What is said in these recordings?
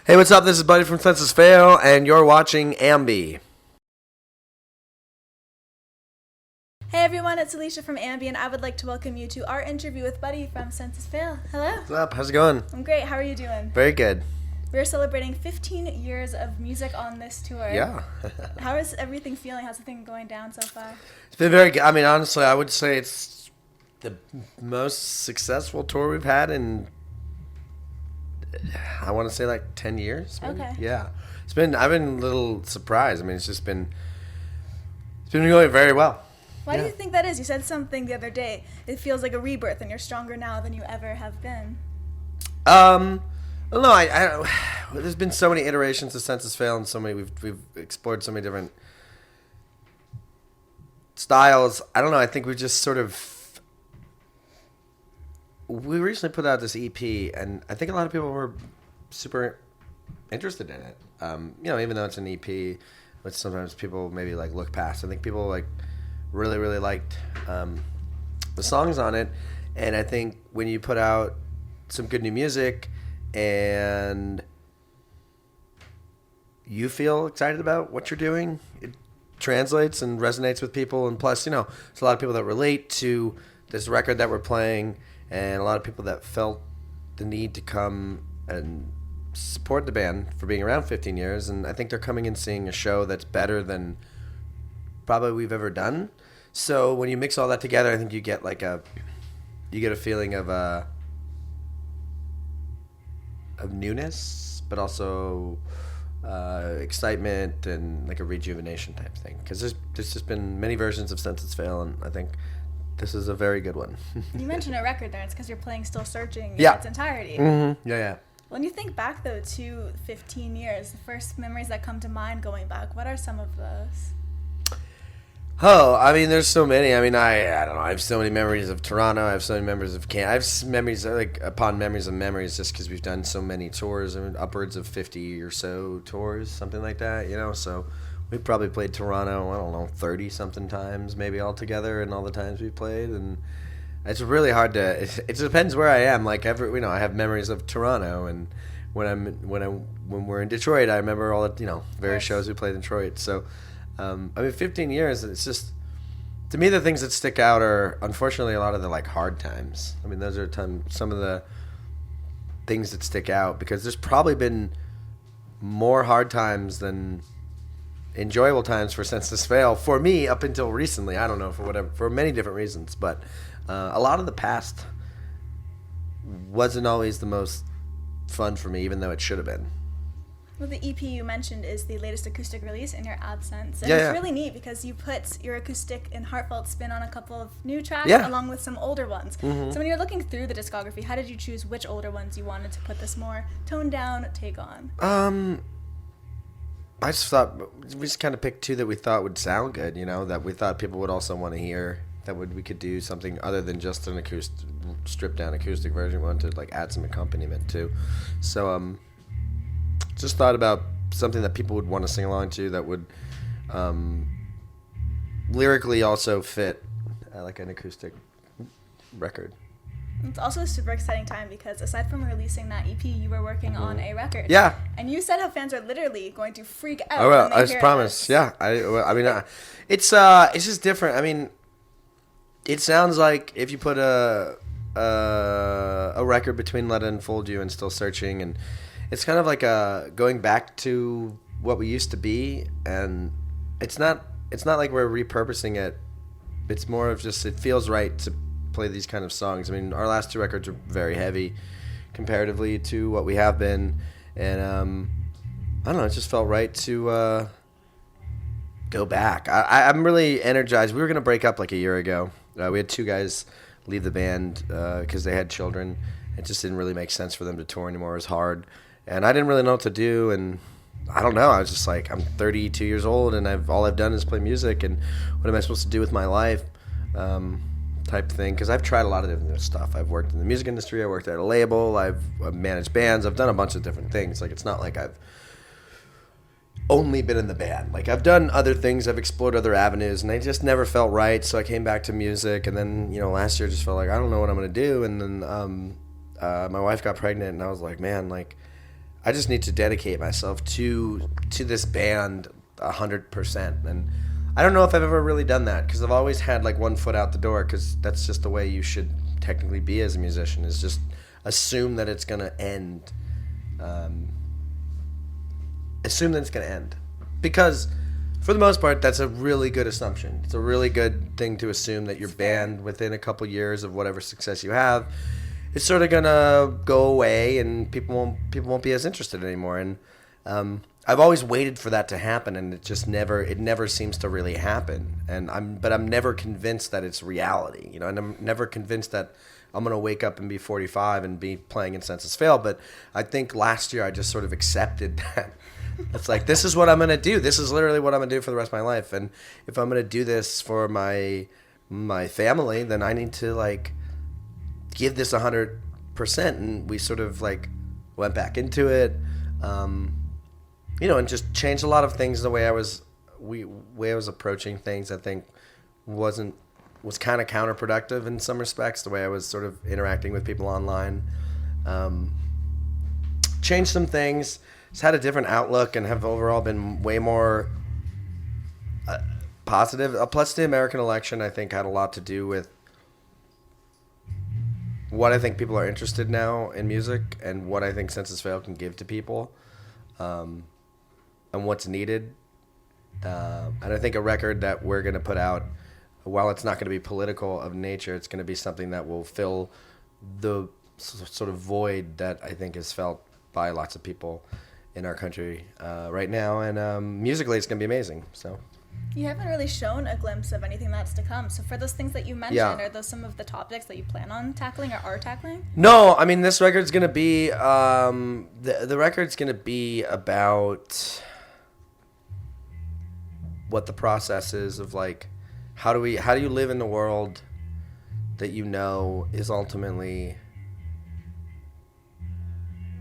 Hey, what's up? This is Buddy from Senses Fail, and you're watching AMBY. Hey everyone, it's Alicia from AMBY, and I would like to welcome you to our interview with Buddy from Senses Fail. Hello. What's up? How's it going? I'm great. How are you doing? Very good. We're celebrating 15 years of music on this tour. Yeah. How is everything feeling? How's the thing going down so far? It's been very good. I mean, honestly, I would say it's the most successful tour we've had in, I want to say, like 10 years. Maybe. Okay. Yeah. I've been a little surprised. I mean, it's been going very well. Why do you think that is? You said something the other day. It feels like a rebirth, and you're stronger now than you ever have been. No, I there's been so many iterations of Senses Fail, and so many we've explored so many different styles. I don't know. I think we just sort of we recently put out this EP, and I think a lot of people were super interested in it. Even though it's an EP, which sometimes people maybe like look past. I think people like really liked the songs on it, and I think when you put out some good new music and you feel excited about what you're doing, it translates and resonates with people. And plus, there's a lot of people that relate to this record that we're playing, and a lot of people that felt the need to come and support the band for being around 15 years. And I think they're coming and seeing a show that's better than probably we've ever done. So when you mix all that together, I think you get a feeling of newness, but also excitement and like a rejuvenation type thing. Because there's just been many versions of Senses Fail, and I think this is a very good one. You mentioned a record there. It's because you're playing Still Searching in its entirety. Mm-hmm. Yeah. When you think back, though, to 15 years, the first memories that come to mind going back, what are some of those? Oh, I mean, there's so many. I mean, I don't know. I have so many memories of Toronto. I have so many memories of Canada. I have memories, like, upon memories of memories, just because we've done so many tours. I mean, upwards of 50 or so tours, something like that, So we probably played Toronto, I don't know, 30-something times maybe altogether, and all the times we played. And it's really hard to, it depends where I am. Like, I have memories of Toronto, and when we're in Detroit, I remember all the, various shows we played in Detroit. So, 15 years, it's just, to me, the things that stick out are, unfortunately, a lot of the, like, hard times. I mean, those are some of the things that stick out, because there's probably been more hard times than enjoyable times for Senses Fail, for me, up until recently. I don't know, for many different reasons, but a lot of the past wasn't always the most fun for me, even though it should have been. Well, the EP you mentioned is the latest acoustic release in your absence. And it's really neat because you put your acoustic and heartfelt spin on a couple of new tracks along with some older ones. Mm-hmm. So when you're looking through the discography, how did you choose which older ones you wanted to put this more toned down take on? I just thought, we just kind of picked two that we thought would sound good, that we thought people would also want to hear, we could do something other than just an stripped down acoustic version. We wanted to like add some accompaniment too. So, just thought about something that people would want to sing along to, that would lyrically also fit like an acoustic record. It's also a super exciting time because aside from releasing that EP, you were working on a record. Yeah. And you said how fans are literally going to freak out. Oh, well, when they I just promise. this. Yeah. It's just different. I mean, it sounds like if you put a record between Let It Unfold You and Still Searching, and it's kind of like going back to what we used to be, and it's not like we're repurposing it. It's more of just, it feels right to play these kind of songs. I mean, our last two records are very heavy comparatively to what we have been, and I don't know, it just felt right to go back. I'm really energized. We were going to break up like a year ago. We had two guys leave the band because they had children. It just didn't really make sense for them to tour anymore. It was hard. And I didn't really know what to do, and I don't know. I was just like, I'm 32 years old, and all I've done is play music, and what am I supposed to do with my life type thing? Because I've tried a lot of different stuff. I've worked in the music industry. I worked at a label. I've managed bands. I've done a bunch of different things. Like, it's not like I've only been in the band. Like, I've done other things. I've explored other avenues, and they just never felt right, so I came back to music. And then, last year just felt like, I don't know what I'm going to do. And then my wife got pregnant, and I was like, man, like, I just need to dedicate myself to this band 100%. And I don't know if I've ever really done that, because I've always had like one foot out the door, because that's just the way you should technically be as a musician, is just assume that it's going to end. Assume that it's going to end. Because for the most part, that's a really good assumption. It's a really good thing to assume that your band, within a couple years of whatever success you have, is sort of gonna go away, and people won't be as interested anymore. And I've always waited for that to happen, and it never seems to really happen. And I'm never convinced that it's reality. You know, and I'm never convinced that I'm gonna wake up and be 45 and be playing in Senses Fail. But I think last year I just sort of accepted that. It's like, this is what I'm going to do. This is literally what I'm going to do for the rest of my life. And if I'm going to do this for my family, then I need to, like, give this 100%. And we sort of, like, went back into it, you know, and just changed a lot of things. The way I was approaching things, I think, was kind of counterproductive in some respects. The way I was sort of interacting with people online. Changed some things. It's had a different outlook and have overall been way more positive. Plus, the American election, I think, had a lot to do with what I think people are interested now in music, and what I think Senses Fail can give to people, and what's needed. And I think a record that we're going to put out, while it's not going to be political of nature, it's going to be something that will fill the sort of void that I think is felt by lots of people in our country right now. And musically, it's going to be amazing. So you haven't really shown a glimpse of anything that's to come. So for those things that you mentioned, are those some of the topics that you plan on tackling or are tackling? No, I mean, this record's going to be the record's going to be about what the process is of, like, how do you live in the world that you know is ultimately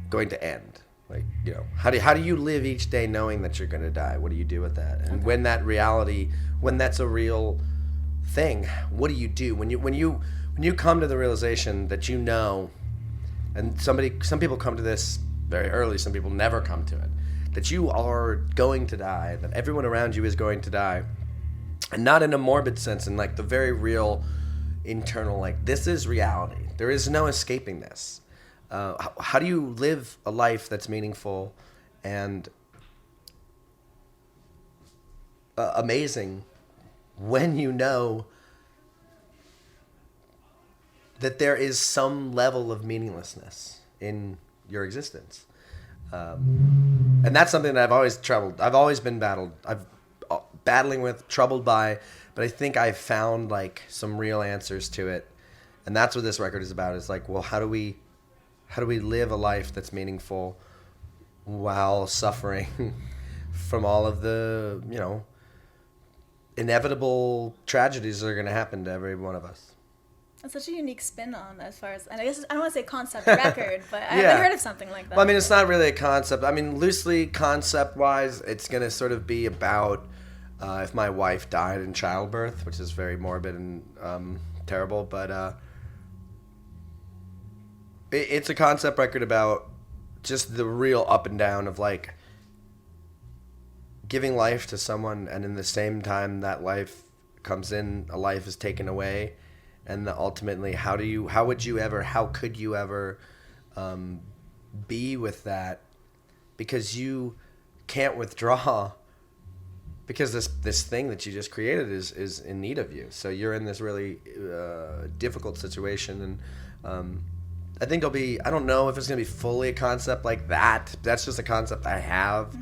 going to end. Like, you know, how do you live each day knowing that you're going to die? What do you do with that? And when that's a real thing, what do you do? When you come to the realization that you know, and some people come to this very early, some people never come to it, that you are going to die, that everyone around you is going to die, and not in a morbid sense, in like the very real internal, like, this is reality. There is no escaping this. How do you live a life that's meaningful and amazing when you know that there is some level of meaninglessness in your existence? And that's something that I've always been battling with, troubled by, but I think I've found, like, some real answers to it. And that's what this record is about. It's like, well, how do we live a life that's meaningful while suffering from all of the, you know, inevitable tragedies that are going to happen to every one of us? That's such a unique spin on, as far as, and I guess I don't want to say concept record, but I haven't heard of something like that. Well, I mean, it's not really a concept. I mean, loosely concept-wise, it's going to sort of be about if my wife died in childbirth, which is very morbid and terrible, but it's a concept record about just the real up and down of, like, giving life to someone, and in the same time that life comes in, a life is taken away, and ultimately how could you ever be with that, because you can't withdraw, because this thing that you just created is in need of you. So you're in this really difficult situation, and I think I don't know if it's going to be fully a concept like that. That's just a concept I have.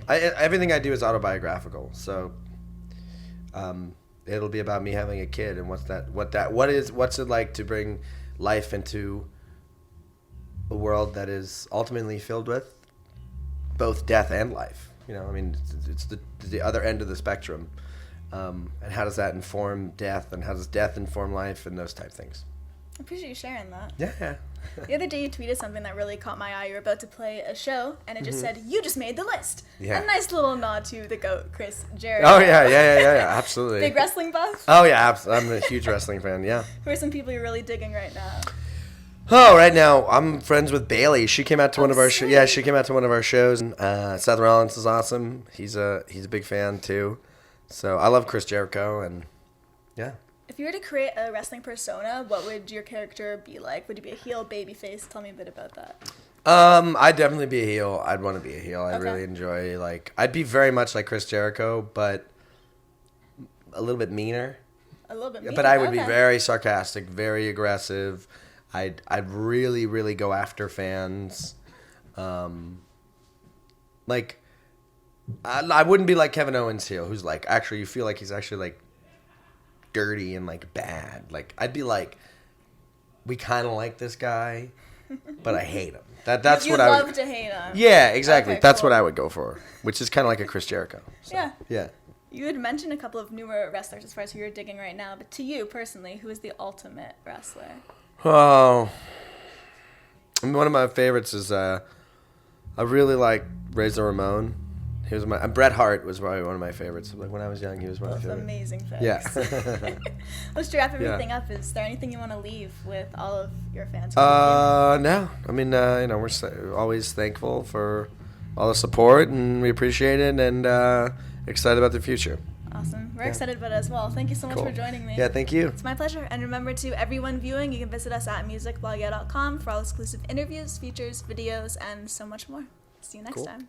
Everything I do is autobiographical. So it'll be about me having a kid, and what's it like to bring life into a world that is ultimately filled with both death and life. You know, I mean, it's the other end of the spectrum. And how does that inform death, and how does death inform life, and those type things. I appreciate you sharing that. Yeah. The other day you tweeted something that really caught my eye. You were about to play a show, and it just said, "You just made the list." Yeah. A nice little nod to the GOAT, Chris Jericho. Oh, yeah, absolutely. Big wrestling buff? Oh, yeah, I'm a huge wrestling fan, yeah. Who are some people you're really digging right now? Oh, right now I'm friends with Bailey. She came out to one of our sweet. Yeah, she came out to one of our shows. Seth Rollins is awesome. He's a big fan too. So I love Chris Jericho, and yeah. If you were to create a wrestling persona, what would your character be like? Would you be a heel, babyface? Tell me a bit about that. I'd definitely be a heel. I'd want to be a heel. I Okay. really enjoy, like, I'd be very much like Chris Jericho, but a little bit meaner. A little bit meaner, But I would be okay. very sarcastic, very aggressive. I'd really, really go after fans. Like, I wouldn't be like Kevin Owens' heel, who's like, actually, you feel like he's actually like dirty and like bad. Like, I'd be like, we kind of like this guy, but I hate him. That's You'd what I would. love to hate him. Yeah, exactly. Okay, That's cool. what I would go for, which is kind of like a Chris Jericho. So, Yeah. Yeah. You had mentioned a couple of newer wrestlers as far as who you're digging right now, but to you personally, who is the ultimate wrestler? Oh, one of my favorites is I really like Razor Ramon. He was Bret Hart was probably one of my favorites. Like when I was young, he was my Both favorite. amazing picks. Yeah. Let's wrap everything up. Is there anything you want to leave with all of your fans? No. I mean, we're always thankful for all the support, and we appreciate it, and excited about the future. Awesome. We're excited about it as well. Thank you so much Cool. for joining me. Yeah, thank you. It's my pleasure. And remember, to everyone viewing, you can visit us at musicblogger.com for all exclusive interviews, features, videos, and so much more. See you next time.